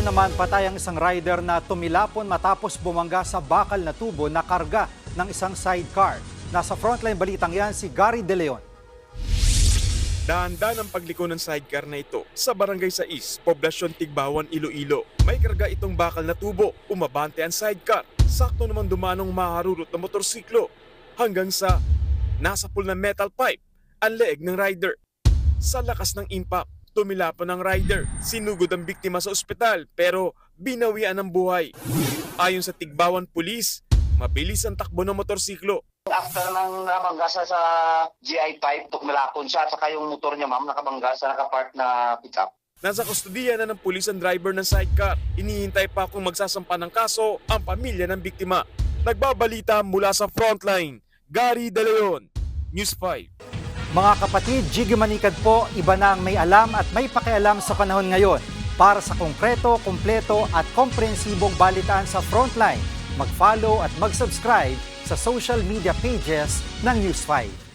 Leon naman, patay ang isang rider na tumilapon matapos bumangga sa bakal na tubo na karga ng isang sidecar. Nasa frontline balitang yan si Gary De Leon. Dahan-dahan ang pagliko ng sidecar na ito sa Barangay 6, Poblasyon Tigbawan, Iloilo. May karga itong bakal na tubo, umabante ang sidecar. Sakto naman dumanong maharurot na motorsiklo hanggang sa nasapul ng metal pipe ang leeg ng rider. Sa lakas ng impact, tumilapon ang rider. Sinugod ang biktima sa ospital pero binawian ang buhay. Ayon sa Tigbawan Police, mabilis ang takbo ng motorsiklo. After nang nabangga sa GI5, tumilapon siya at saka yung motor niya ma'am nakabangga sa nakapark na pickup. Nasa kustudiya na ng pulis ang driver ng sidecar. Inihintay pa kung magsasampa ng kaso ang pamilya ng biktima. Nagbabalita mula sa frontline, Gary De Leon, News 5. Mga kapatid, Jiggy Manikad po, iba na ang may alam at may pakialam sa panahon ngayon. Para sa konkreto, kumpleto at komprehensibong balitaan sa Frontline, mag-follow at mag-subscribe sa social media pages ng News 5.